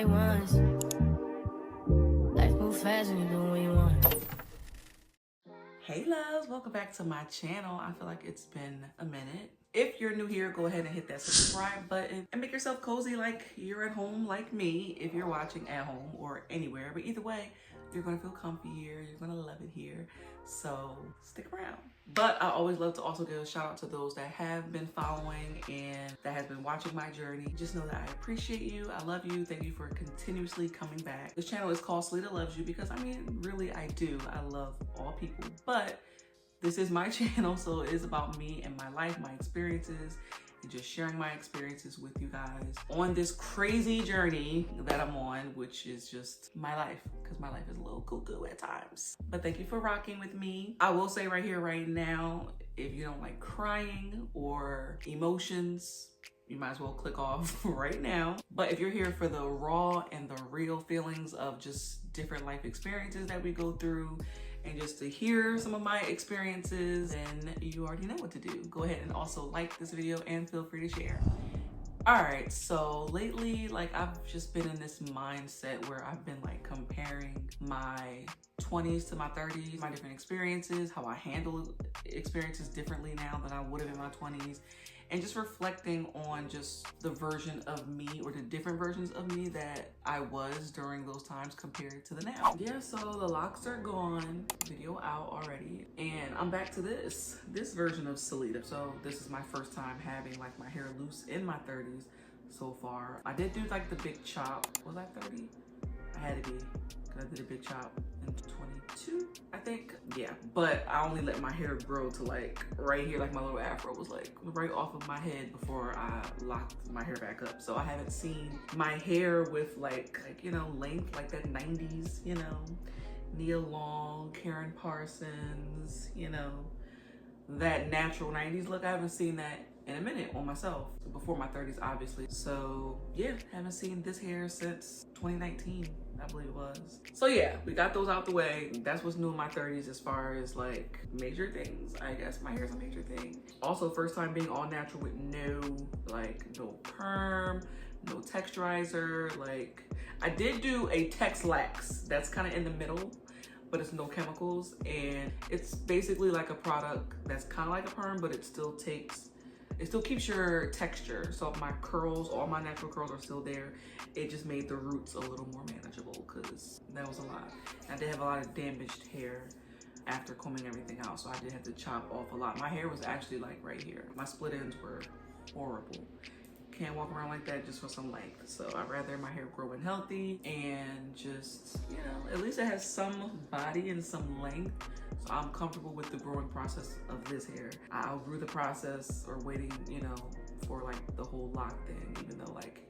like once. Life move fast when you do what you want. Hey loves, welcome back to my channel. I feel like it's been a minute. If you're new here, go ahead and hit that subscribe button and make yourself cozy like you're at home like me if you're watching at home or anywhere. But either way, you're gonna feel comfy here, you're gonna love it here. So stick around. But I always love to also give a shout out to those that have been following and that has been watching my journey. Just know that I appreciate you, I love you, thank you for continuously coming back. This channel is called Salida Loves You because I mean, really I do. I love all people, but this is my channel, so it is about me and my life, my experiences, and just sharing my experiences with you guys on this crazy journey that I'm on, which is just my life, because my life is a little cuckoo at times. But thank you for rocking with me. I will say right here, right now, if you don't like crying or emotions, you might as well click off right now. But if you're here for the raw and the real feelings of just different life experiences that we go through, and just to hear some of my experiences, then you already know what to do. Go ahead and also like this video and feel free to share. All right, so lately, like I've just been in this mindset where I've been like comparing my 20s to my 30s, my different experiences, how I handle experiences differently now than I would have in my 20s. And just reflecting on just the version of me or the different versions of me that I was during those times compared to the now. Yeah, so the locks are gone, video out already. And I'm back to this version of Salida. So this is my first time having like my hair loose in my 30s so far. I did do like the big chop. Was I 30? I had to be, because I did a big chop in 22, I think. Yeah, but I only let my hair grow to like right here, like my little afro was like right off of my head before I locked my hair back up. So I haven't seen my hair with like you know, length, like that 90s, you know, Nia Long, Karen Parsons, you know, that natural 90s look. I haven't seen that in a minute on myself, before my 30s obviously. So yeah, haven't seen this hair since 2019, I believe it was. So yeah, we got those out the way. That's what's new in my 30s as far as like major things. I guess my hair's a major thing. Also, first time being all natural with no perm, no texturizer. Like I did do a Tex-Lax that's kind of in the middle, but it's no chemicals, and it's basically like a product that's kind of like a perm, but it still keeps your texture. So my curls, all my natural curls are still there. It just made the roots a little more manageable because that was a lot. I did have a lot of damaged hair after combing everything out, so I did have to chop off a lot. My hair was actually like right here. My split ends were horrible. Can't walk around like that just for some length. So I'd rather my hair grow in healthy and just, you know, at least it has some body and some length. So I'm comfortable with the growing process of this hair. I outgrew the process or waiting, you know, for like the whole lock thing, even though like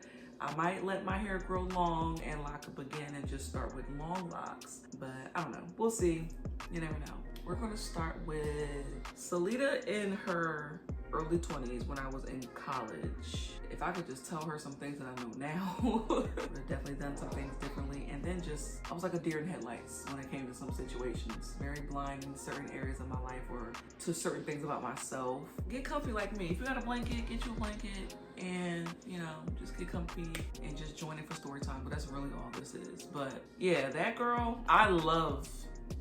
I might let my hair grow long and lock up again and just start with long locks. But I don't know, we'll see, you never know. We're gonna start with Salida in her early 20s when I was in college. If I could just tell her some things that I know now, I would have definitely done some things differently. And then just, I was like a deer in headlights when it came to some situations. Very blind in certain areas of my life or to certain things about myself. Get comfy like me. If you got a blanket, get you a blanket and, you know, just get comfy and just join in for story time. But that's really all this is. But yeah, that girl, I love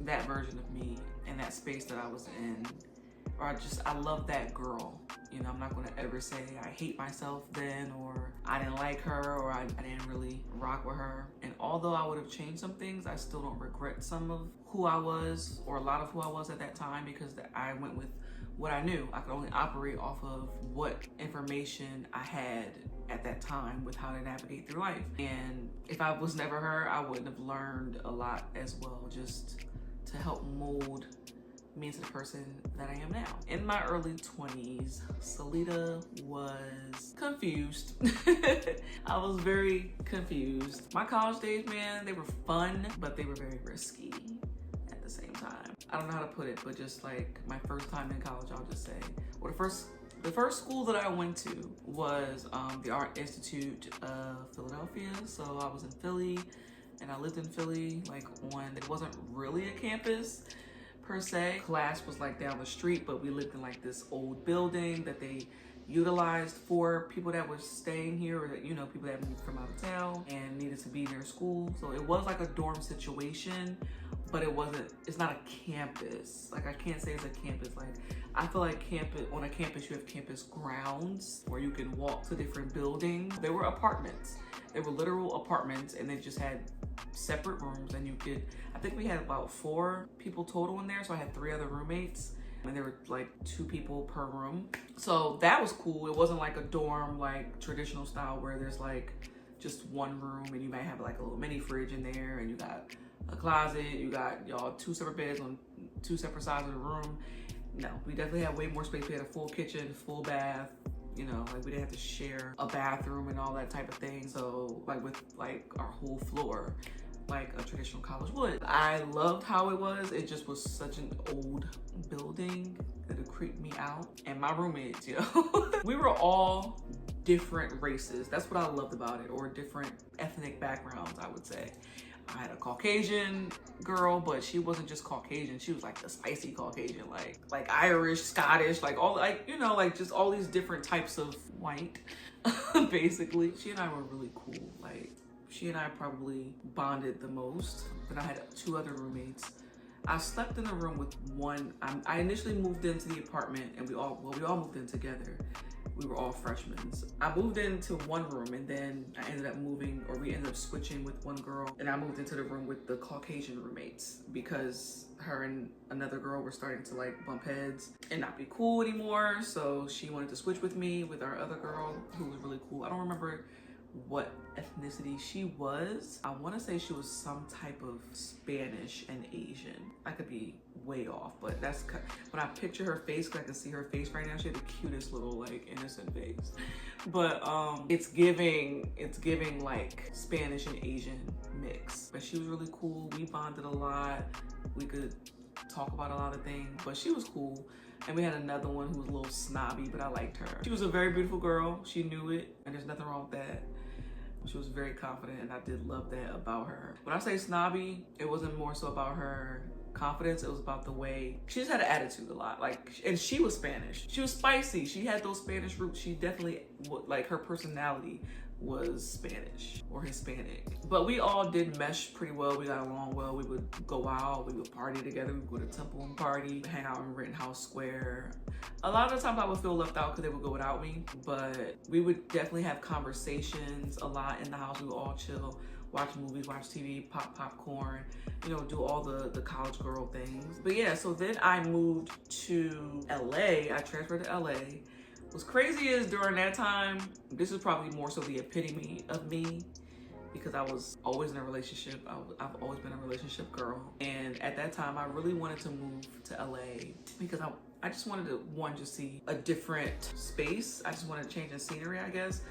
that version of me and that space that I was in. Or I love that girl. You know, I'm not gonna ever say I hate myself then, or I didn't like her, or I didn't really rock with her. And although I would have changed some things, I still don't regret some of who I was, or a lot of who I was at that time, because I went with what I knew. I could only operate off of what information I had at that time with how to navigate through life. And if I was never her, I wouldn't have learned a lot as well, just to help mold me into the person that I am now. In my early 20s, Salida was confused. I was very confused. My college days, man, they were fun, but they were very risky at the same time. I don't know how to put it, but just like my first time in college, I'll just say, well, the first school that I went to was the Art Institute of Philadelphia. So I was in Philly and I lived in Philly, like it wasn't really a campus per se. Class was like down the street, but we lived in like this old building that they utilized for people that were staying here, or that, you know, people that moved from out of town and needed to be near school. So it was like a dorm situation, but it's not a campus. Like, I can't say it's a campus. Like, I feel like on a campus, you have campus grounds where you can walk to different buildings. They were apartments. They were literal apartments, and they just had separate rooms, and I think we had about 4 people total in there. So I had 3 other roommates, and there were like 2 people per room. So that was cool. It wasn't like a dorm, like traditional style, where there's like just one room and you might have like a little mini fridge in there, and you got a closet, you got y'all 2 separate beds on 2 separate sides of the room. No, we definitely had way more space. We had a full kitchen, full bath, you know, like we didn't have to share a bathroom and all that type of thing. So like with like our whole floor, like a traditional college would. I loved how it was. It just was such an old building that it creeped me out. And my roommates, you know, we were all different races. That's what I loved about it, or different ethnic backgrounds, I would say. I had a Caucasian girl, but she wasn't just Caucasian. She was like the spicy Caucasian, like Irish, Scottish, like all, like, you know, like just all these different types of white, basically. She and I were really cool. Like, she and I probably bonded the most. But I had 2 other roommates. I slept in a room with one. I initially moved into the apartment, and we all moved in together. We were all freshmen. I moved into one room, and then we ended up switching with one girl, and I moved into the room with the Caucasian roommates because her and another girl were starting to like bump heads and not be cool anymore. So she wanted to switch with me with our other girl, who was really cool. I don't remember what ethnicity she was. I want to say she was some type of Spanish and Asian. I could be way off, but that's when I picture her face, because I can see her face right now. She had the cutest little like innocent face, but it's giving like Spanish and Asian mix. But she was really cool. We bonded a lot. We could talk about a lot of things, but she was cool. And we had another one who was a little snobby, but I liked her. She was a very beautiful girl. She knew it, and there's nothing wrong with that. She was very confident, and I did love that about her. When I say snobby, it wasn't more so about her confidence. It was about the way she just had an attitude a lot. Like, and she was Spanish. She was spicy. She had those Spanish roots. She definitely, like, her personality was Spanish or Hispanic. But we all did mesh pretty well. We got along well. We would go out. We would party together. We would go to Temple and party, hang out in Rittenhouse Square. A lot of the times I would feel left out because they would go without me. But we would definitely have conversations a lot in the house. We would all chill, watch movies, watch TV, pop popcorn, you know, do all the college girl things. But yeah, so then I moved to LA. I transferred to LA. What's crazy is during that time, this is probably more so the epitome of me, because I was always in a relationship. I've always been a relationship girl. And at that time, I really wanted to move to LA because I just wanted to, just see a different space. I just wanted to change the scenery, I guess.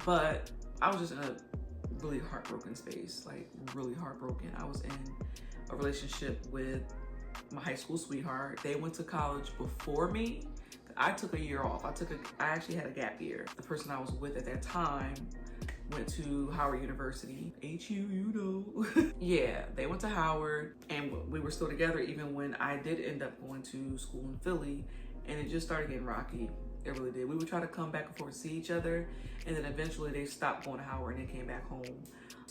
But I was just in a really heartbroken space, like really heartbroken. I was in a relationship with my high school sweetheart. They went to college before me. I took a year off. I actually had a gap year. The person I was with at that time went to Howard University. HU, you know. Yeah, they went to Howard, and we were still together even when I did end up going to school in Philly, and it just started getting rocky. It really did. We would try to come back and forth to see each other, and then eventually they stopped going to Howard and they came back home.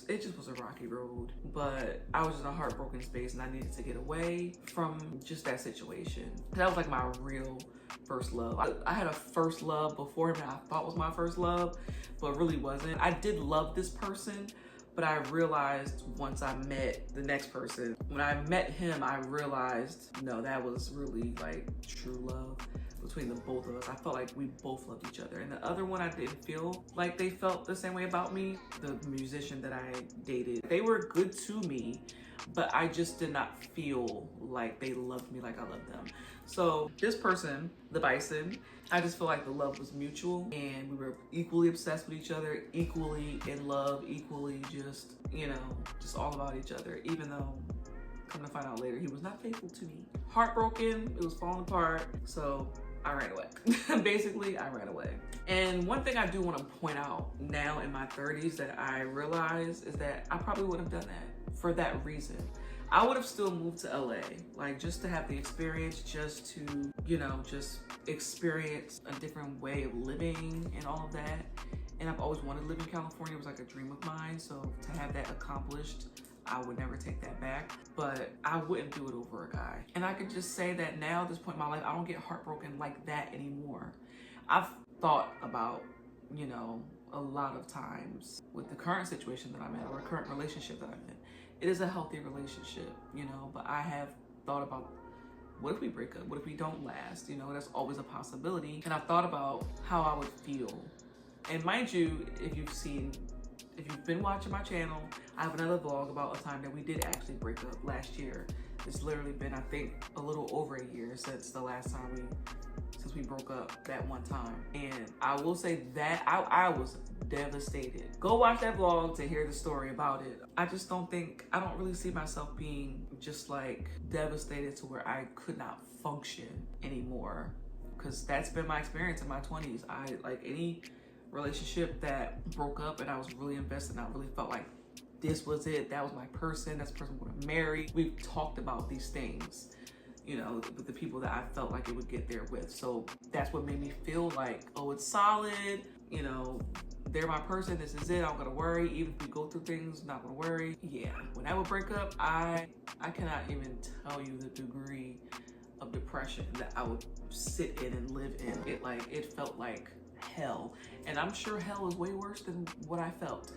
It just was a rocky road, but I was in a heartbroken space, and I needed to get away from just that situation. That was like my real first love. I had a first love before him that I thought was my first love, but really wasn't. I did love this person, but I realized once I met the next person, when I met him, I realized, no, that was really like true love between the both of us. I felt like we both loved each other. And the other one, I didn't feel like they felt the same way about me. The musician that I dated, they were good to me, but I just did not feel like they loved me like I loved them. So this person, the Bison, I just feel like the love was mutual, and we were equally obsessed with each other, equally in love, equally just, you know, just all about each other, even though, come to find out later, he was not faithful to me. Heartbroken, it was falling apart, so I ran away. Basically, I ran away. And one thing I do want to point out now in my 30s that I realize is that I probably would have done that for that reason. I would have still moved to LA, like just to have the experience, just to, you know, just experience a different way of living and all of that. And I've always wanted to live in California. It was like a dream of mine. So to have that accomplished, I would never take that back, but I wouldn't do it over a guy. And I could just say that now at this point in my life, I don't get heartbroken like that anymore. I've thought about, you know, a lot of times with the current situation that I'm in, or a current relationship that I'm in. It is a healthy relationship, you know, but I have thought about, what if we break up? What if we don't last? You know, that's always a possibility. And I've thought about how I would feel. And mind you, if you've been watching my channel, I have another vlog about a time that we did actually break up last year. It's literally been, I think, a little over a year since the last time since we broke up that one time. And I will say that I was devastated. Go watch that vlog to hear the story about it. I don't really see myself being just like devastated to where I could not function anymore. Because that's been my experience in my 20s. Like any relationship that broke up and I was really invested and I really felt like this was it, that was my person, that's the person I'm gonna marry. We've talked about these things, you know, with the people that I felt like it would get there with. So that's what made me feel like, oh, it's solid, you know, they're my person, this is it, I'm gonna worry. Even if we go through things, not gonna worry. Yeah, when I would break up, I cannot even tell you the degree of depression that I would sit in and live in. It felt like hell. And I'm sure hell is way worse than what I felt.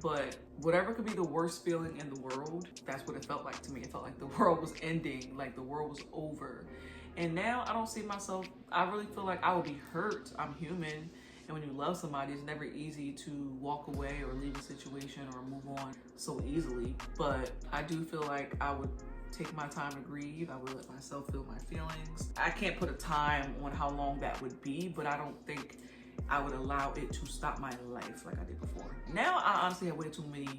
But whatever could be the worst feeling in the world, that's what it felt like to me. It felt like the world was ending, like the world was over. And now I don't see myself, I really feel like I would be hurt. I'm human. And when you love somebody, it's never easy to walk away or leave a situation or move on so easily. But I do feel like I would take my time to grieve. I would let myself feel my feelings. I can't put a time on how long that would be, but I don't think I would allow it to stop my life like I did before. Now I honestly have way too many,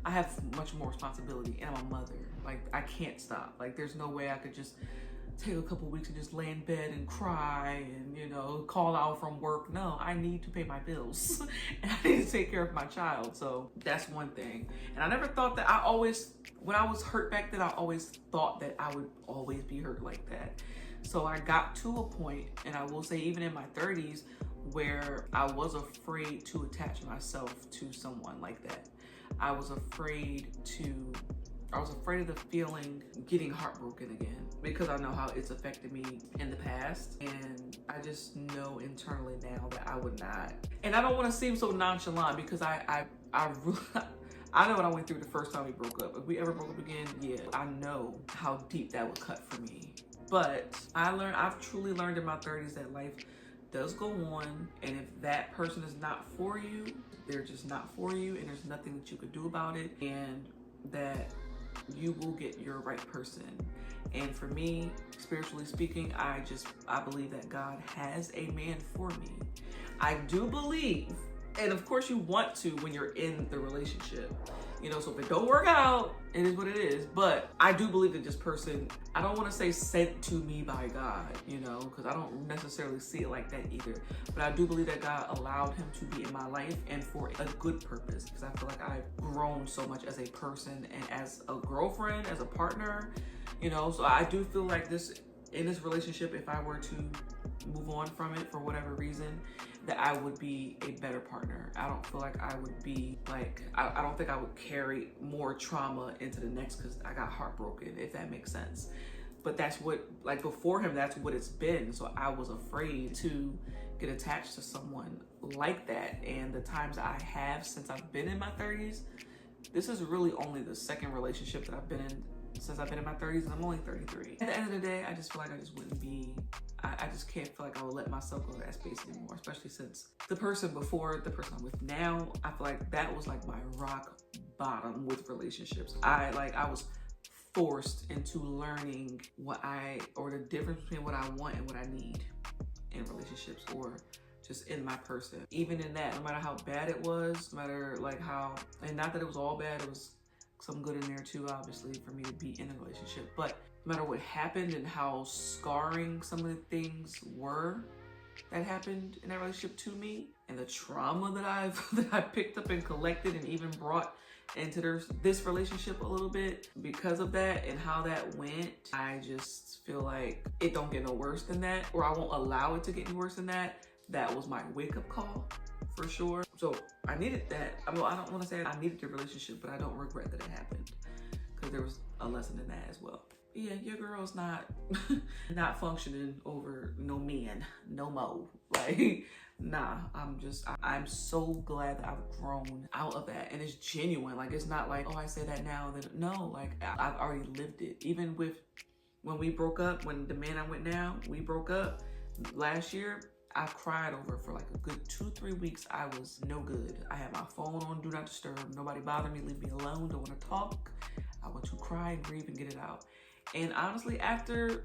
I have much more responsibility and I'm a mother. Like I can't stop. Like there's no way I could just take a couple weeks and just lay in bed and cry and, you know, call out from work. No, I need to pay my bills and I need to take care of my child. So that's one thing. And I never thought that when I was hurt back then, I always thought that I would always be hurt like that. So I got to a point, and I will say even in my 30s, where I was afraid to attach myself to someone like that. I was afraid of the feeling getting heartbroken again because I know how it's affected me in the past, and I just know internally now that I would not. And I don't want to seem so nonchalant because I really, I know what I went through the first time we broke up. If we ever broke up again, yeah, I know how deep that would cut for me. But I've truly learned in my 30s that life does go on, and if that person is not for you, they're just not for you, and there's nothing that you could do about it, and that you will get your right person. And for me, spiritually speaking, I believe that God has a man for me. I do believe, and of course you want to when you're in the relationship, you know, so if it don't work out, it is what it is. But I do believe that this person, I don't want to say sent to me by God, you know, because I don't necessarily see it like that either. But I do believe that God allowed him to be in my life and for a good purpose, because I feel like I've grown so much as a person and as a girlfriend, as a partner, you know. So I do feel like in this relationship, if I were to move on from it for whatever reason, that I would be a better partner. I don't feel like I would be like, I don't think I would carry more trauma into the next because I got heartbroken, if that makes sense. But that's what, like before him, that's what it's been. So I was afraid to get attached to someone like that. And the times I have since I've been in my 30s, this is really only the second relationship that I've been in since I've been in my 30s, and I'm only 33. At the end of the day, I just feel like I just wouldn't be, I just can't feel like I would let myself go to that space anymore, especially since the person before, the person I'm with now, I feel like that was like my rock bottom with relationships. I was forced into learning the difference between what I want and what I need in relationships, or just in my person. Even in that, no matter how bad it was, no matter like how, and not that it was all bad, it was some good in there too, obviously, for me to be in a relationship. But no matter what happened and how scarring some of the things were that happened in that relationship to me and the trauma that I picked up and collected and even brought into this relationship a little bit because of that and how that went, I just feel like it don't get no worse than that, or I won't allow it to get any worse than that. That was my wake-up call for sure. So I needed that. I mean, I don't want to say I needed the relationship, but I don't regret that it happened, because there was a lesson in that as well. Yeah, your girl's not not functioning over no men, no mo. Like, nah, I'm so glad that I've grown out of that. And it's genuine. Like, it's not like, oh, I say that now, then no, like I've already lived it. Even with when we broke up, when the man I'm with now, we broke up last year, I cried over it for like a good 2-3 weeks. I was no good. I had my phone on, do not disturb, nobody bother me, leave me alone, don't want to talk. I want to cry and grieve and get it out. And honestly, after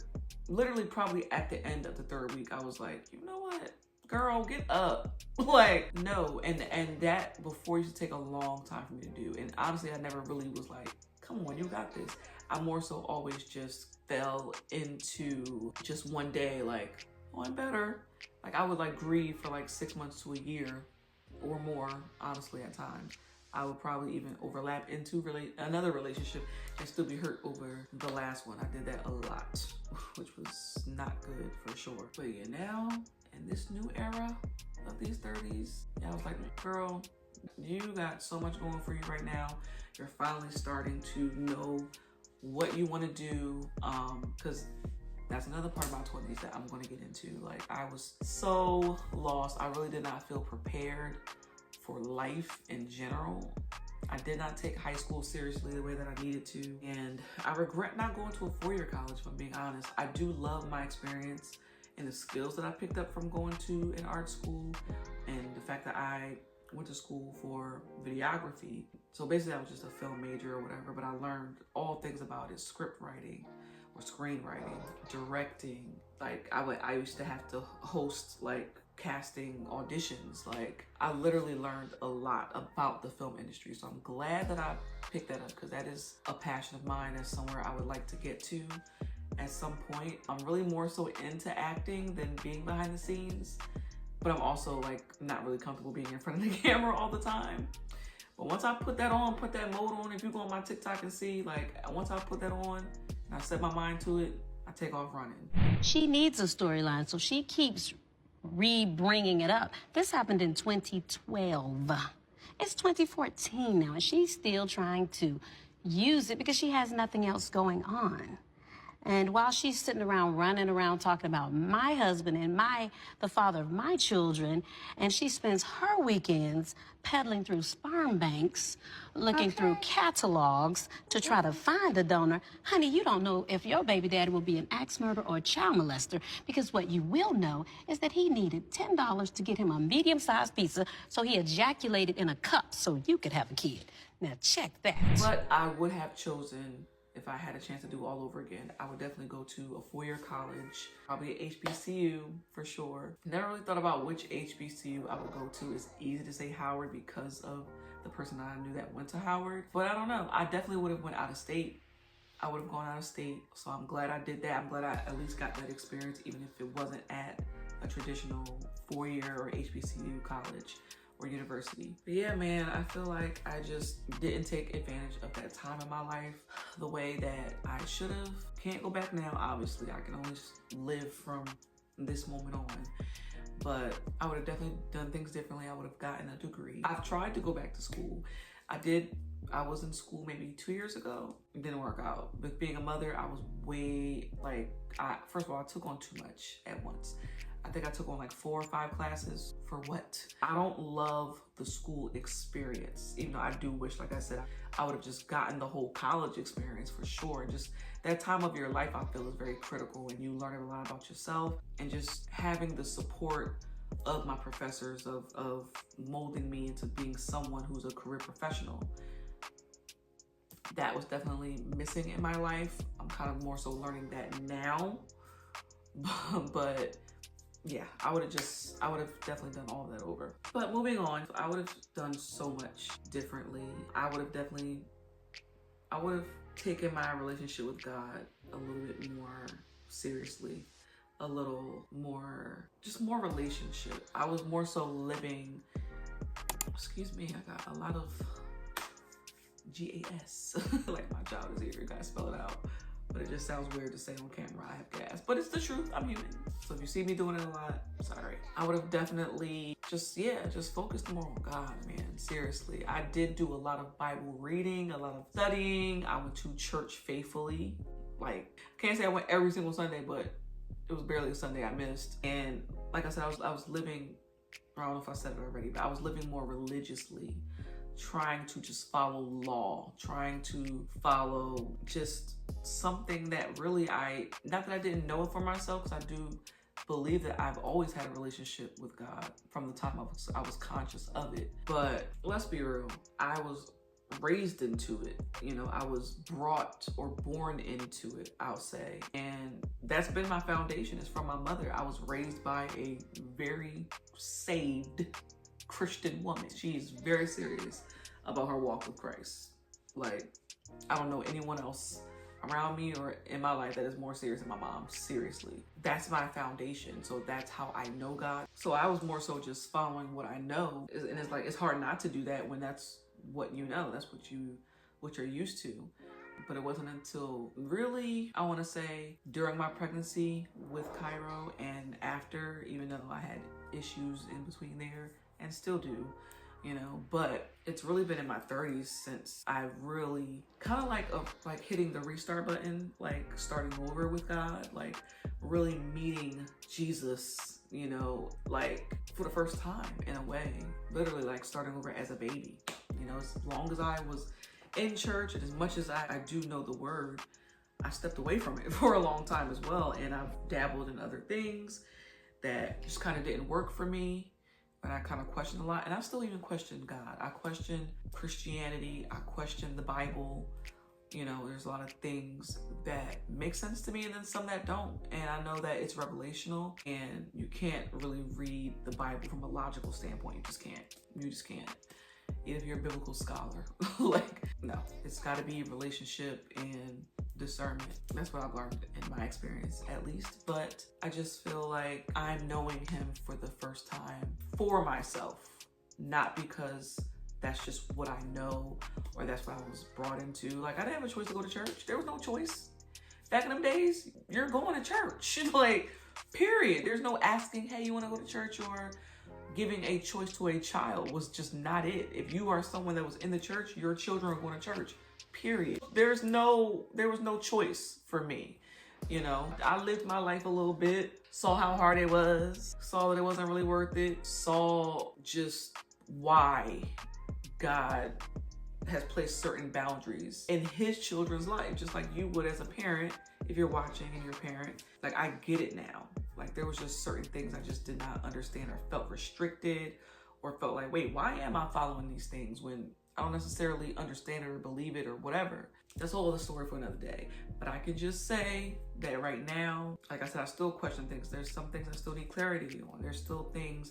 literally probably at the end of the 3rd week, I was like, you know what, girl, get up. Like, no. And that before used to take a long time for me to do. And honestly, I never really was like, come on, you got this. I more so always just fell into just one day, like, oh, I'm better. Like, I would like grieve for like 6 months to a year or more, honestly, at times. I would probably even overlap into another relationship and still be hurt over the last one. I did that a lot, which was not good for sure. But yeah, now in this new era of these 30s, yeah, I was like, girl, you got so much going for you right now. You're finally starting to know what you want to do, because that's another part about 20s that I'm going to get into. Like, I was so lost. I really did not feel prepared for life in general. I did not take high school seriously the way that I needed to. And I regret not going to a 4-year college, if I'm being honest. I do love my experience and the skills that I picked up from going to an art school, and the fact that I went to school for videography. So basically I was just a film major or whatever, but I learned all things about it: script writing or screenwriting, directing. Like, I used to have to host like casting auditions. Like, I literally learned a lot about the film industry. So I'm glad that I picked that up, because that is a passion of mine. That's somewhere I would like to get to at some point. I'm really more so into acting than being behind the scenes, but I'm also like not really comfortable being in front of the camera all the time. But once I put that on, put that mode on, if you go on my TikTok and see, like, once I put that on and I set my mind to it, I take off running. She needs a storyline, so she keeps re-bringing it up. This happened in 2012. It's 2014 now, and she's still trying to use it because she has nothing else going on. And while she's sitting around running around talking about my husband and the father of my children, and she spends her weekends peddling through sperm banks, looking through catalogs to try to find a donor, honey, you don't know if your baby daddy will be an axe murderer or a child molester, because what you will know is that he needed $10 to get him a medium-sized pizza, so he ejaculated in a cup so you could have a kid. Now check that. But I would have chosen, if I had a chance to do all over again, I would definitely go to a 4-year college, probably a HBCU for sure. Never really thought about which HBCU I would go to. It's easy to say Howard because of the person I knew that went to Howard, but I don't know. I definitely would have went out of state. I would have gone out of state, so I'm glad I did that. I'm glad I at least got that experience, even if it wasn't at a traditional 4-year or HBCU college or university. But yeah, man, I feel like I just didn't take advantage of that time in my life the way that I should have. Can't go back now, obviously. I can only live from this moment on. But I would have definitely done things differently. I would have gotten a degree. I've tried to go back to school. I was in school maybe 2 years ago. It didn't work out. With being a mother, I was way like, first of all, I took on too much at once. I think I took on like 4 or 5 classes for what? I don't love the school experience, even though I do wish, like I said, I would have just gotten the whole college experience for sure. Just that time of your life, I feel, is very critical, and you learn a lot about yourself, and just having the support of my professors of molding me into being someone who's a career professional. That was definitely missing in my life. I'm kind of more so learning that now, but yeah, I would have definitely done all of that over. But moving on, I would have done so much differently. I would have taken my relationship with God a little bit more seriously. a little more, just more relationship. I was more so living, excuse me, I got a lot of gas. Like my child is here, you gotta spell it out. But it just sounds weird to say on camera I have gas. But it's the truth, I'm human. So if you see me doing it a lot, sorry. I would have definitely just focused more on God, man, seriously. I did do a lot of Bible reading, a lot of studying. I went to church faithfully. Like, I can't say I went every single Sunday, but it was barely a Sunday I missed. And like I said, I was living, I don't know if I said it already, but I was living more religiously, trying to just follow law, trying to follow just something that really not that I didn't know it for myself, because I do believe that I've always had a relationship with God from the time I was conscious of it. But let's be real, I was raised into it. You know, I was brought or born into it, I'll say. And that's been my foundation, is from my mother. I was raised by a very saved Christian woman. She's very serious about her walk with Christ. Like, I don't know anyone else around me or in my life that is more serious than my mom. Seriously, that's my foundation. So that's how I know God. So I was more so just following what I know, and it's like, it's hard not to do that when that's what you know, that's what you're used to. But it wasn't until really, I want to say, during my pregnancy with Cairo and after, even though I had issues in between there and still do, you know, but it's really been in my 30s since I really kind of like hitting the restart button, like starting over with God, like really meeting Jesus, you know, like for the first time in a way, literally like starting over as a baby. You know, as long as I was in church and as much as I do know the word, I stepped away from it for a long time as well. And I've dabbled in other things that just kind of didn't work for me. And I kind of questioned a lot. And I still even question God. I question Christianity. I question the Bible. You know, there's a lot of things that make sense to me and then some that don't. And I know that it's revelational and you can't really read the Bible from a logical standpoint. You just can't. You just can't. Even if you're a biblical scholar. Like, no. It's got to be relationship and discernment. That's what I've learned in my experience, at least. But I just feel like I'm knowing him for the first time for myself, not because that's just what I know or that's what I was brought into. Like, I didn't have a choice to go to church. There was no choice. Back in them days, you're going to church. Like, period. There's no asking, hey, you want to go to church? Or giving a choice to a child was just not it. If you are someone that was in the church, your children are going to church. Period. There was no choice for me. You know, I lived my life a little bit, saw how hard it was, saw that it wasn't really worth it, saw just why God has placed certain boundaries in his children's life, just like you would as a parent. If you're watching and you're a parent, like, I get it now. Like, there was just certain things I just did not understand or felt restricted or felt like, wait, why am I following these things when I don't necessarily understand it or believe it or whatever? That's a whole story for another day. But I can just say that right now, like I said, I still question things. There's some things I still need clarity on. There's still things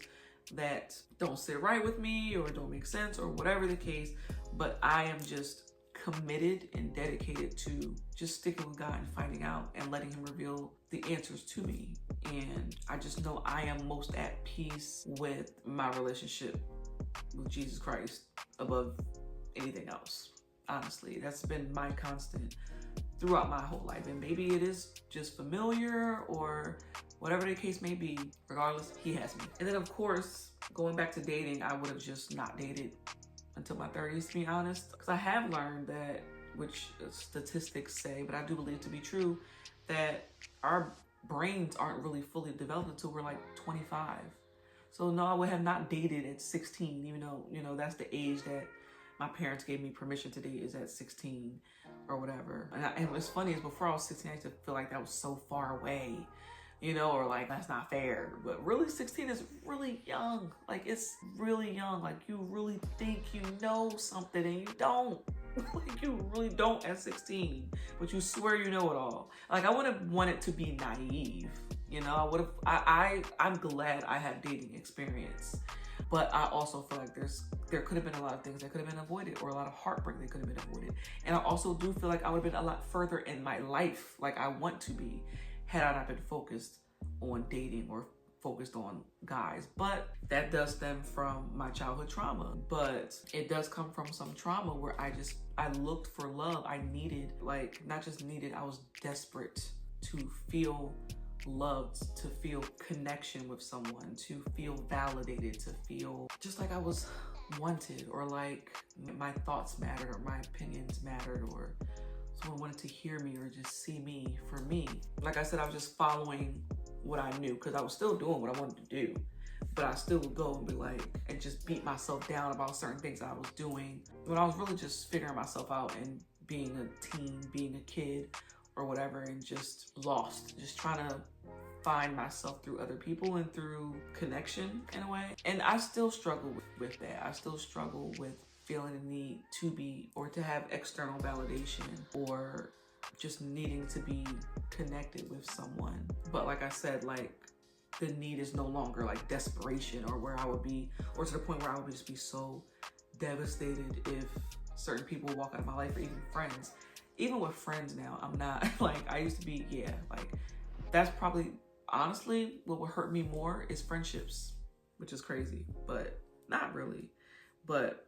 that don't sit right with me or don't make sense or whatever the case. But I am just committed and dedicated to just sticking with God and finding out and letting him reveal the answers to me. And I just know I am most at peace with my relationship with Jesus Christ above anything else. Honestly, that's been my constant throughout my whole life. And maybe it is just familiar or whatever the case may be. Regardless, he has me. And then of course, going back to dating, I would have just not dated until my 30s, to be honest. Because I have learned that, which statistics say, but I do believe to be true, that our brains aren't really fully developed until we're like 25. So no, I would have not dated at 16, even though, you know, that's the age that my parents gave me permission to date, is at 16 or whatever. And what's funny is before I was 16, I used to feel like that was so far away, you know, or like, that's not fair. But really, 16 is really young. Like, it's really young. Like, you really think you know something and you don't. Like, you really don't at 16, but you swear you know it all. Like, I would have wanted to be naive, you know. I would have, I'm glad I have dating experience, but I also feel like there could have been a lot of things that could have been avoided, or a lot of heartbreak that could have been avoided. And I also do feel like I would have been a lot further in my life, like I want to be, had I not been focused on dating or focused on guys, but that does stem from my childhood trauma. But it does come from some trauma where I looked for love. I needed, like, not just needed, I was desperate to feel loved, to feel connection with someone, to feel validated, to feel just like I was wanted, or like my thoughts mattered, or my opinions mattered, or someone wanted to hear me or just see me for me. Like I said, I was just following what I knew because I was still doing what I wanted to do, but I still would go and be like, and just beat myself down about certain things that I was doing when I was really just figuring myself out and being a teen, being a kid or whatever, and just lost, just trying to find myself through other people and through connection in a way. And I still struggle with that. I still struggle with feeling the need to be, or to have external validation, or just needing to be connected with someone. But like I said, like, the need is no longer like desperation, or where I would be, or to the point where I would just be so devastated if certain people walk out of my life, or even friends. Even with friends now, I'm not like I used to be. Yeah, like that's probably, honestly, what would hurt me more is friendships, which is crazy, but not really. But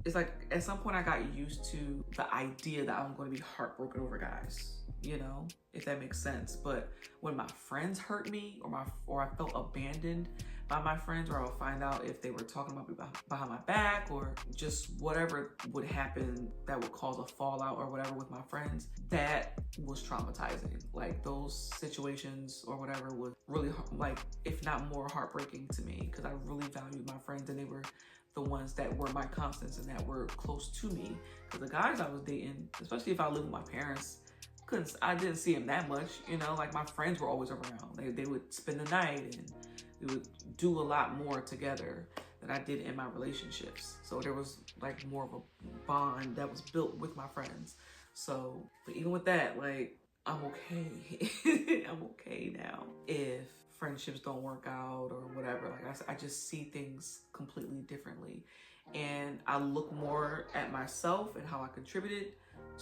it's like at some point I got used to the idea that I'm going to be heartbroken over guys, you know, if that makes sense. But when my friends hurt me, or I felt abandoned by my friends, or I'll find out if they were talking about me behind my back, or just whatever would happen that would cause a fallout or whatever with my friends, that was traumatizing. Like those situations or whatever was really, like, if not more heartbreaking to me, because I really valued my friends and they were the ones that were my constants and that were close to me. Because the guys I was dating, especially if I lived with my parents, I didn't see them that much, you know, like my friends were always around. They would spend the night and we would do a lot more together than I did in my relationships. So there was like more of a bond that was built with my friends. So, but even with that, like, I'm okay. I'm okay now. If friendships don't work out or whatever, like I just see things completely differently. And I look more at myself and how I contributed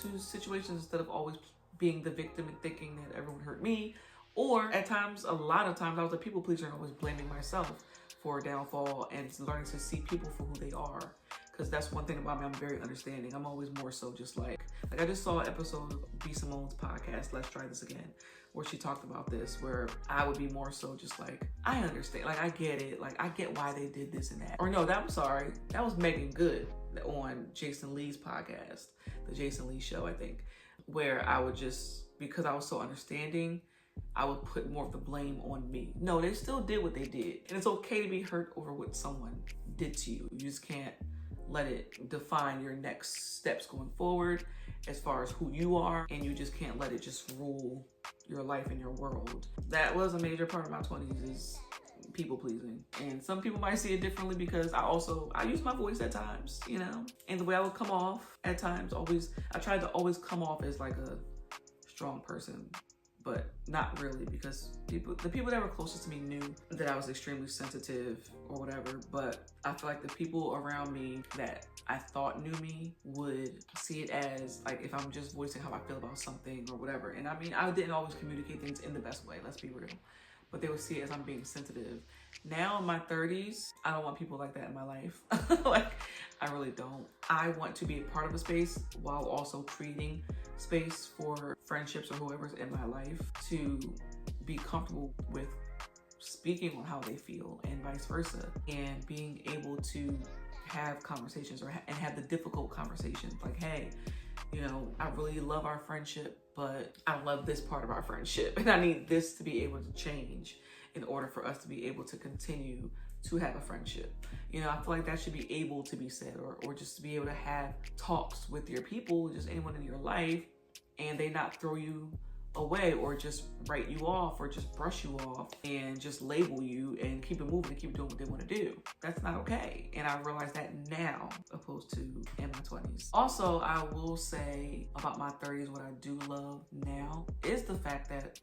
to situations instead of always being the victim and thinking that everyone hurt me. Or at times, a lot of times, I was a people pleaser and always blaming myself for a downfall, and learning to see people for who they are. Because that's one thing about me, I'm very understanding. I'm always more so just like I just saw an episode of B. Simone's podcast, Let's Try This Again, where she talked about this, where I would be more so just like, I understand, like I get it, like I get why they did this and that. Or no, I'm sorry, that was Megan Good on Jason Lee's podcast, the Jason Lee Show, I think, where I would just, because I was so understanding, I would put more of the blame on me. No, they still did what they did. And it's okay to be hurt over what someone did to you. You just can't let it define your next steps going forward as far as who you are. And you just can't let it just rule your life and your world. That was a major part of my 20s, is people pleasing. And some people might see it differently, because I use my voice at times, you know? And the way I would come off at times, I tried to always come off as like a strong person, but not really, because the people that were closest to me knew that I was extremely sensitive or whatever. But I feel like the people around me that I thought knew me would see it as like, if I'm just voicing how I feel about something or whatever. And I mean, I didn't always communicate things in the best way, let's be real, but they would see it as I'm being sensitive. Now in my 30s, I don't want people like that in my life. Like, I really don't. I want to be a part of a space while also creating space for friendships or whoever's in my life to be comfortable with speaking on how they feel, and vice versa, and being able to have conversations and have the difficult conversations like, hey, you know, I really love our friendship, but I love this part of our friendship, and I need this to be able to change in order for us to be able to continue to have a friendship. You know, I feel like that should be able to be said, or just to be able to have talks with your people, just anyone in your life, and they not throw you away or just write you off or just brush you off and just label you and keep it moving and keep doing what they want to do. That's not okay. And I realize that now, opposed to in my 20s. Also, I will say about my 30s, what I do love now is the fact that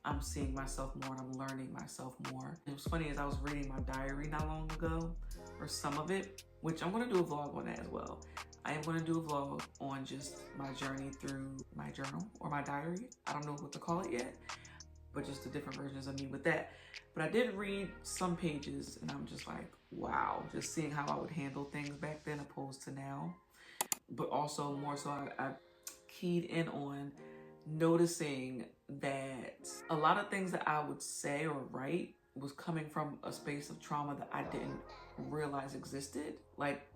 I'm seeing myself more and I'm learning myself more. It was funny, as I was reading my diary not long ago, or some of it, which I'm going to do a vlog on that as well. I am going to do a vlog on just my journey through my journal or my diary. I don't know what to call it yet. but just the different versions of me with that. But I did read some pages and I'm just like, wow, just seeing how I would handle things back then opposed to now. But also more so I keyed in on noticing that a lot of things that I would say or write was coming from a space of trauma that I didn't realize existed. Like,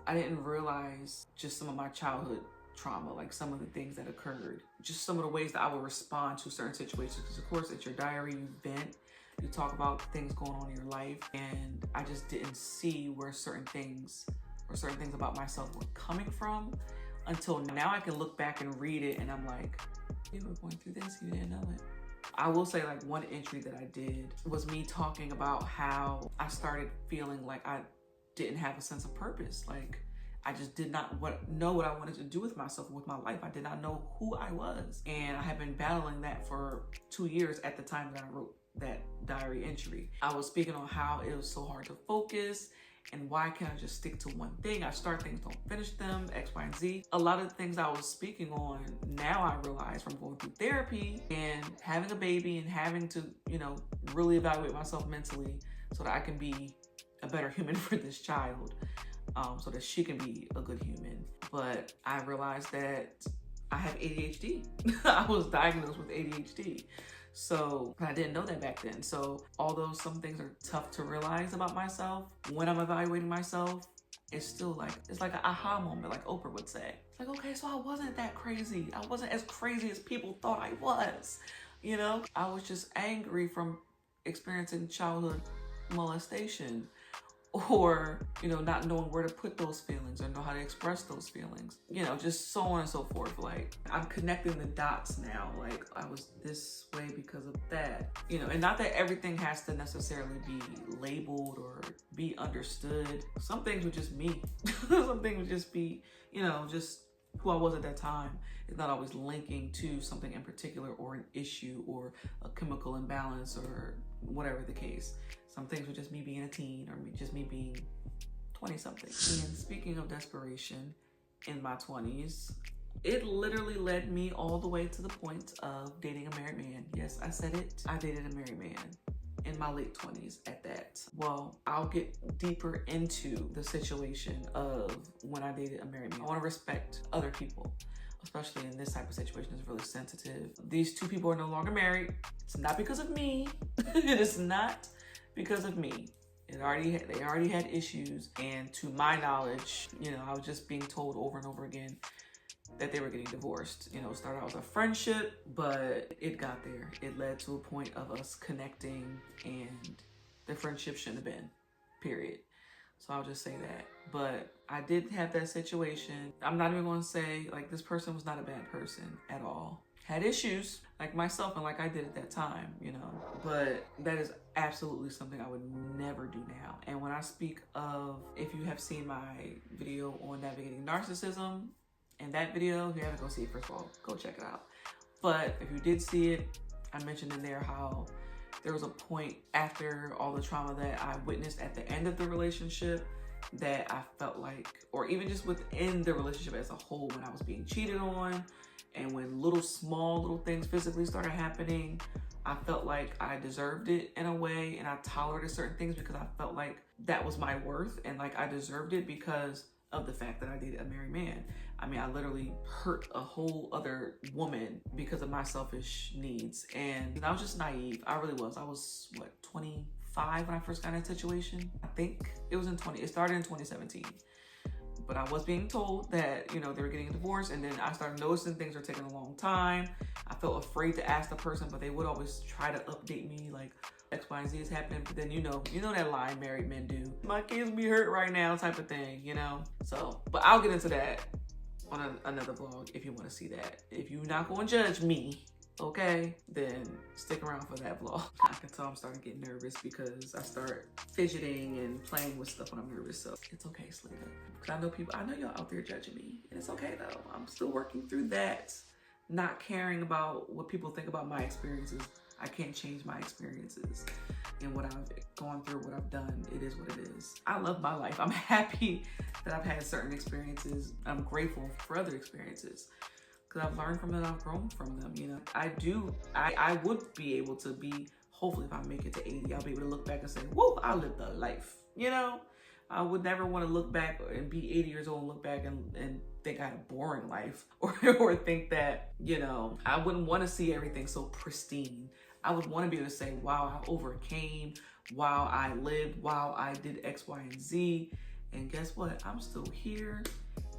I didn't realize just some of my childhood trauma, like some of the things that occurred, just some of the ways that I would respond to certain situations. Because of course, it's your diary, you vent, you talk about things going on in your life, and I just didn't see where certain things about myself were coming from until now. I can look back and read it and I'm like, you were going through this, you didn't know it. I will say, like, one entry that I did was me talking about how I started feeling like I didn't have a sense of purpose. Like, I just did not know what I wanted to do with myself and with my life. I did not know who I was. And I had been battling that for 2 years at the time that I wrote that diary entry. I was speaking on how it was so hard to focus and why can't I just stick to one thing? I start things, don't finish them, X, Y, and Z. A lot of the things I was speaking on, now I realize from going through therapy and having a baby and having to, you know, really evaluate myself mentally so that I can be a better human for this child, so that she can be a good human. But I realized that I have ADHD. I was diagnosed with ADHD. So I didn't know that back then. So although some things are tough to realize about myself, when I'm evaluating myself, it's still like, it's like an aha moment, like Oprah would say. It's like, okay, so I wasn't that crazy. I wasn't as crazy as people thought I was. You know, I was just angry from experiencing childhood molestation, or, you know, not knowing where to put those feelings or know how to express those feelings, you know, just so on and so forth. Like, I'm connecting the dots now. Like, I was this way because of that, you know, and not that everything has to necessarily be labeled or be understood. Some things would just me. Some things would just be, you know, just who I was at that time. It's not always linking to something in particular or an issue or a chemical imbalance or whatever the case. Some things were just me being a teen or just me being 20-something. And speaking of desperation in my 20s, it literally led me all the way to the point of dating a married man. Yes, I said it. I dated a married man in my late 20s at that. Well, I'll get deeper into the situation of when I dated a married man. I want to respect other people, especially in this type of situation. It's really sensitive. These two people are no longer married. It's not because of me. It is not because of me. They already had issues, and to my knowledge, you know, I was just being told over and over again that they were getting divorced. You know, it started out as a friendship, but it got there. It led to a point of us connecting, and the friendship shouldn't have been, period. So I'll just say that. But I did have that situation. I'm not even going to say, like, this person was not a bad person at all. Had issues like myself and like I did at that time, you know, but that is absolutely something I would never do now. And when I speak of, if you have seen my video on navigating narcissism, in that video, if you haven't, go see it. First of all, go check it out. But if you did see it, I mentioned in there how there was a point after all the trauma that I witnessed at the end of the relationship that I felt like, or even just within the relationship as a whole, when I was being cheated on, and when small little things physically started happening, I felt like I deserved it in a way, and I tolerated certain things because I felt like that was my worth, and like I deserved it because of the fact that I dated a married man. I mean, I literally hurt a whole other woman because of my selfish needs, and I was just naive. I really was. I was, what, 25 when I first got in that situation? I think it started in 2017. But I was being told that, you know, they were getting a divorce, and then I started noticing things were taking a long time. I felt afraid to ask the person, but they would always try to update me, like, X, Y, and Z is happening. But then, you know that line married men do. My kids be hurt right now type of thing, you know? So, but I'll get into that on another vlog if you want to see that. If you're not going to judge me, okay, then stick around for that vlog. I can tell I'm starting to get nervous because I start fidgeting and playing with stuff when I'm nervous. So it's okay, Slita. Because I know y'all out there judging me. And it's okay though. I'm still working through that. Not caring about what people think about my experiences. I can't change my experiences and what I've gone through, what I've done. It is what it is. I love my life. I'm happy that I've had certain experiences. I'm grateful for other experiences. because I've learned from them, I've grown from them, you know. I would be able to be, hopefully if I make it to 80, I'll be able to look back and say, whoa, I lived a life, you know? I would never want to look back and be 80 years old and look back and think I had a boring life or think that, you know, I wouldn't want to see everything so pristine. I would want to be able to say, wow, I overcame, wow, I lived, wow, I did X, Y, and Z. And guess what? I'm still here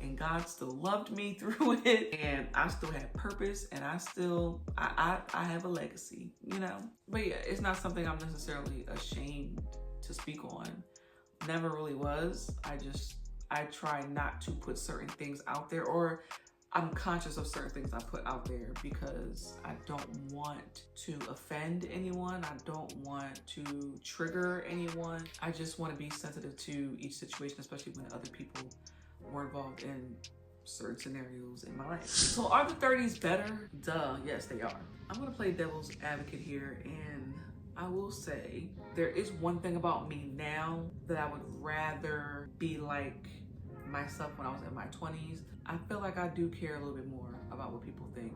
and God still loved me through it and I still had purpose and I have a legacy, you know? But yeah, it's not something I'm necessarily ashamed to speak on. Never really was. I try not to put certain things out there, or I'm conscious of certain things I put out there because I don't want to offend anyone. I don't want to trigger anyone. I just want to be sensitive to each situation, especially when other people were involved in certain scenarios in my life. So are the 30s better? Duh, yes, they are. I'm gonna play devil's advocate here, and I will say there is one thing about me now that I would rather be like myself when I was in my 20s. I feel like I do care a little bit more about what people think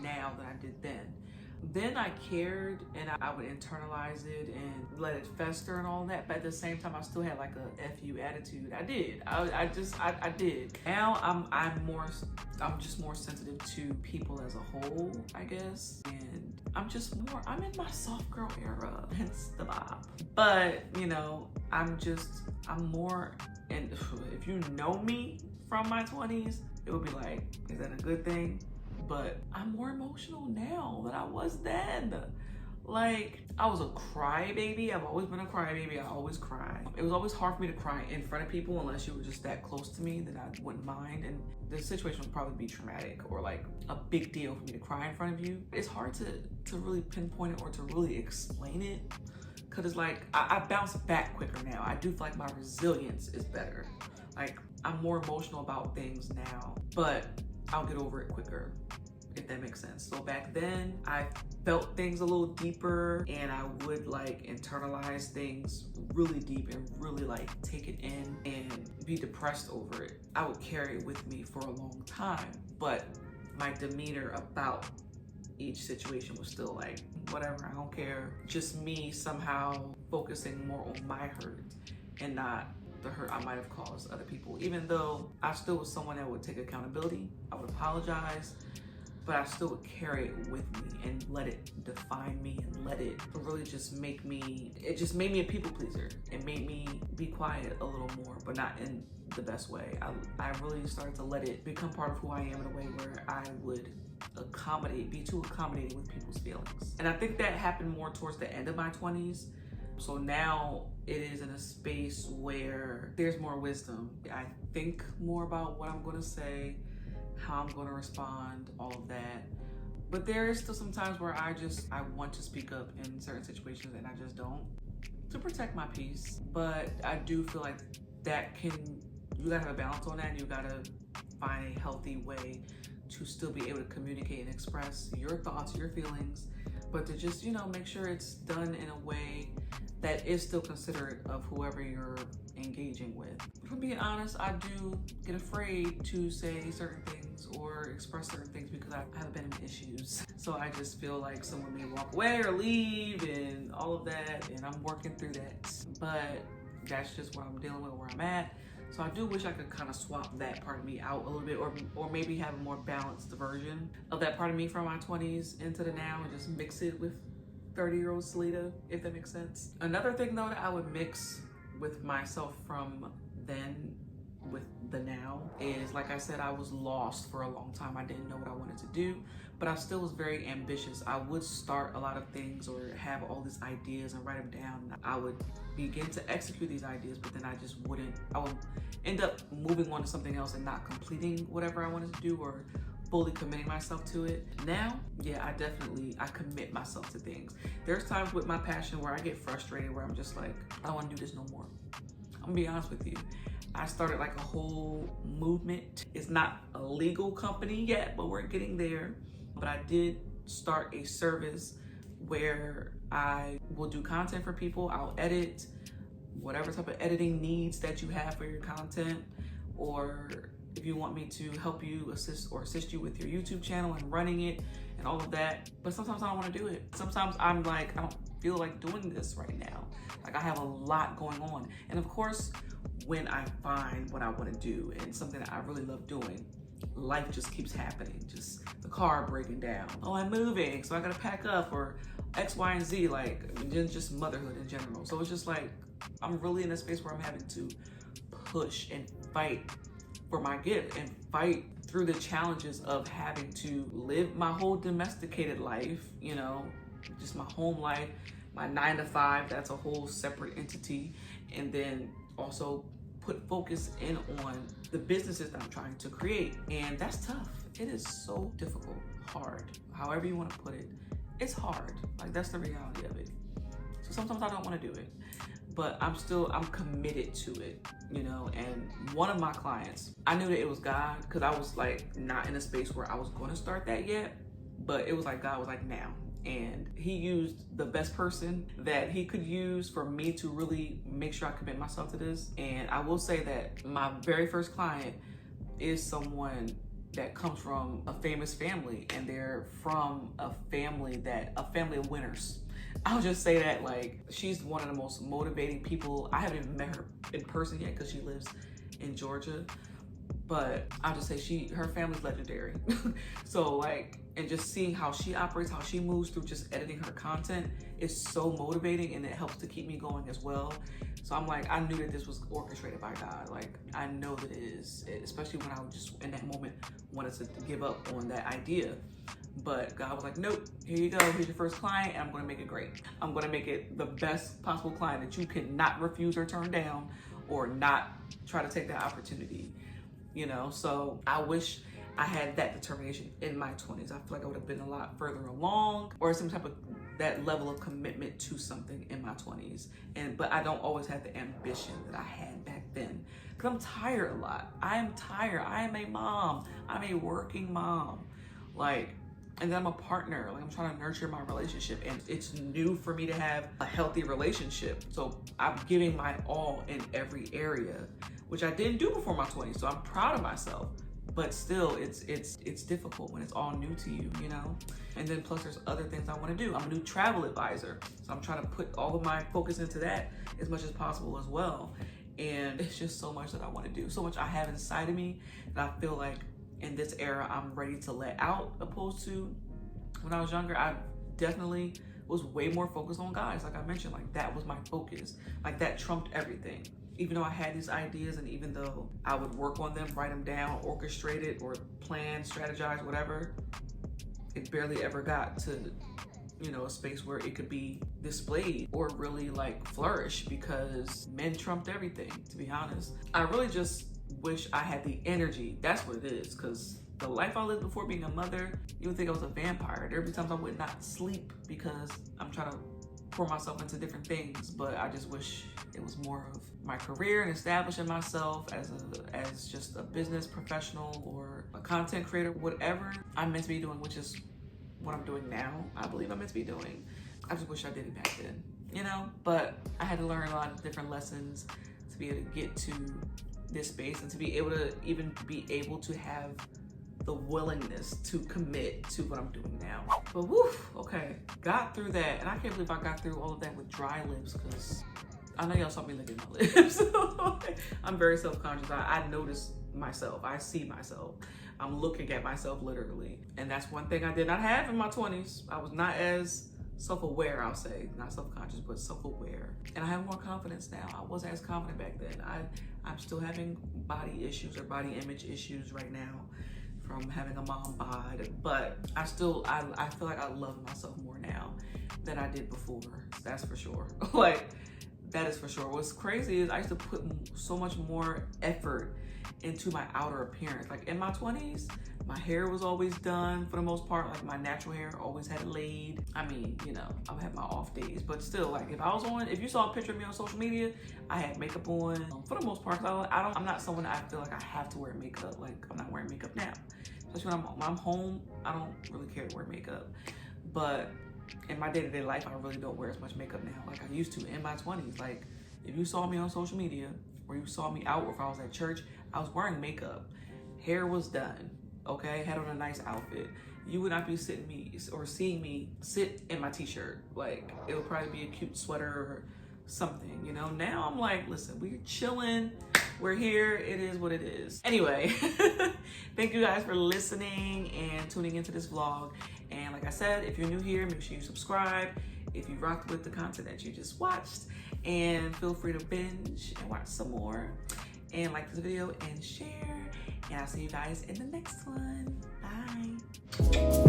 now than I did then. Then I cared and I would internalize it and let it fester and all that, but at the same time I still had like a F you attitude. I did. I did. Now I'm just more sensitive to people as a whole, I guess. And I'm in my soft girl era, hence the bob. But you know, I'm more, and if you know me from my 20s, it would be like, is that a good thing? But I'm more emotional now than I was then. Like, I was a crybaby. I've always been a crybaby. I always cry. It was always hard for me to cry in front of people unless you were just that close to me that I wouldn't mind. And the situation would probably be traumatic or like a big deal for me to cry in front of you. It's hard to really pinpoint it or to really explain it. Cause it's like, I bounce back quicker now. I do feel like my resilience is better. Like, I'm more emotional about things now, but I'll get over it quicker, if that makes sense. So back then, I felt things a little deeper and I would like internalize things really deep and really like take it in and be depressed over it. I would carry it with me for a long time, but my demeanor about each situation was still like, whatever, I don't care. Just me somehow focusing more on my hurt and not the hurt I might have caused other people. Even though I still was someone that would take accountability, I would apologize, but I still would carry it with me and let it define me and let it really just make me, it just made me a people pleaser. It made me be quiet a little more, but not in the best way. I really started to let it become part of who I am in a way where I would be too accommodating with people's feelings. And I think that happened more towards the end of my 20s. So now it is in a space where there's more wisdom. I think more about what I'm gonna say, how I'm gonna respond, all of that. But there is still some times where I want to speak up in certain situations and I just don't, to protect my peace. But I do feel like you gotta have a balance on that, and you gotta find a healthy way to still be able to communicate and express your thoughts, your feelings, but to just, you know, make sure it's done in a way that is still considerate of whoever you're engaging with. If I'm being honest, I do get afraid to say certain things or express certain things because I have abandonment issues. So I just feel like someone may walk away or leave and all of that, and I'm working through that. But that's just what I'm dealing with, where I'm at. So I do wish I could kind of swap that part of me out a little bit, or maybe have a more balanced version of that part of me from my 20s into the now and just mix it with 30-year-old Salida, if that makes sense. Another thing though that I would mix with myself from then with the now is, like I said, I was lost for a long time. I didn't know what I wanted to do, but I still was very ambitious. I would start a lot of things or have all these ideas and write them down. I would begin to execute these ideas, but then I would end up moving on to something else and not completing whatever I wanted to do or fully committing myself to it. Now, yeah, I commit myself to things. There's times with my passion where I get frustrated, where I'm just like, I don't want to do this no more. I'm gonna be honest with you. I started like a whole movement. It's not a legal company yet, but we're getting there. But I did start a service where I will do content for people. I'll edit whatever type of editing needs that you have for your content, or if you want me to help you assist you with your YouTube channel and running it and all of that. But sometimes I don't want to do it. Sometimes I'm like, I don't feel like doing this right now. Like I have a lot going on. And of course, when I find what I want to do and something that I really love doing, life just keeps happening. Just the car breaking down. Oh, I'm moving, so I gotta pack up, or X, Y, and Z, like just motherhood in general. So it's just like, I'm really in a space where I'm having to push and fight for my gift and fight through the challenges of having to live my whole domesticated life, you know, just my home life, my 9 to 5, that's a whole separate entity. And then also put focus in on the businesses that I'm trying to create. And that's tough. It is so difficult, hard, however you want to put it. It's hard. Like, that's the reality of it. So sometimes I don't want to do it, but I'm committed to it, you know. And one of my clients, I knew that it was God, because I was like not in a space where I was going to start that yet, but it was like God was like, now. And he used the best person that he could use for me to really make sure I commit myself to this. And I will say that my very first client is someone that comes from a famous family, and they're from a family of winners. I'll just say that, like, she's one of the most motivating people. I haven't even met her in person yet because she lives in Georgia, but I'll just say her family's legendary. So like, and just seeing how she operates, how she moves through just editing her content is so motivating, and it helps to keep me going as well. So I'm like, I knew that this was orchestrated by God. Like, I know that it is, especially when I was just in that moment wanted to give up on that idea. But God was like, nope, here you go. Here's your first client, and I'm going to make it great. I'm going to make it the best possible client that you cannot refuse or turn down, or not try to take that opportunity, you know? So I wish I had that determination in my 20s. I feel like I would have been a lot further along, or some type of that level of commitment to something in my 20s. But I don't always have the ambition that I had back then, because I'm tired a lot. I am tired. I am a mom. I'm a working mom. Like, and then I'm a partner. Like, I'm trying to nurture my relationship, and it's new for me to have a healthy relationship. So I'm giving my all in every area, which I didn't do before my 20s. So I'm proud of myself. But still, it's difficult when it's all new to you, you know? And then plus there's other things I want to do. I'm a new travel advisor, so I'm trying to put all of my focus into that as much as possible as well. And it's just so much that I want to do, so much I have inside of me that I feel like in this era I'm ready to let out, opposed to when I was younger. I definitely was way more focused on guys. Like I mentioned, like that was my focus. Like that trumped everything. Even though I had these ideas, and even though I would work on them, write them down, orchestrate it, or plan, strategize, whatever, it barely ever got to, you know, a space where it could be displayed or really like flourish, because men trumped everything, to be honest. I really just wish I had the energy. That's what it is, because the life I lived before being a mother, you would think I was a vampire. There'd be times I would not sleep because I'm trying to pour myself into different things. But I just wish it was more of my career and establishing myself as just a business professional or a content creator, whatever I'm meant to be doing, which is what I'm doing now. I believe I'm meant to be doing. I just wish I did it back then, you know? But I had to learn a lot of different lessons to be able to get to this space, and to be able to even be able to have the willingness to commit to what I'm doing now. But woof, okay, got through that. And I can't believe I got through all of that with dry lips, because I know y'all saw me licking my lips. I'm very self-conscious. I notice myself. I see myself. I'm looking at myself literally. And that's one thing I did not have in my 20s. I was not as self-aware, I'll say. Not self-conscious, but self-aware. And I have more confidence now. I wasn't as confident back then. I'm still having body issues or body image issues right now from having a mom bod, but I feel like I love myself more now than I did before. That's for sure. Like, that is for sure. What's crazy is I used to put so much more effort into my outer appearance. Like in my 20s, my hair was always done for the most part. Like my natural hair always had laid. I mean, you know, I would have my off days, but still, like if you saw a picture of me on social media, I had makeup on for the most part. I'm not someone that I feel like I have to wear makeup. Like I'm not wearing makeup now. Especially when I'm home, I don't really care to wear makeup. But in my day-to-day life, I really don't wear as much makeup now like I used to in my 20s. Like if you saw me on social media, or you saw me out, or if I was at church, I was wearing makeup. hair was done, okay, had on a nice outfit, you would not be seeing me sit in my t-shirt. Like, it would probably be a cute sweater or something, you know? Now I'm like, listen, we're chilling, we're here, it is what it is. Anyway, thank you guys for listening and tuning into this vlog. And like I said, if you're new here, make sure you subscribe if you rocked with the content that you just watched, and feel free to binge and watch some more, and like this video and share, and I'll see you guys in the next one. Bye.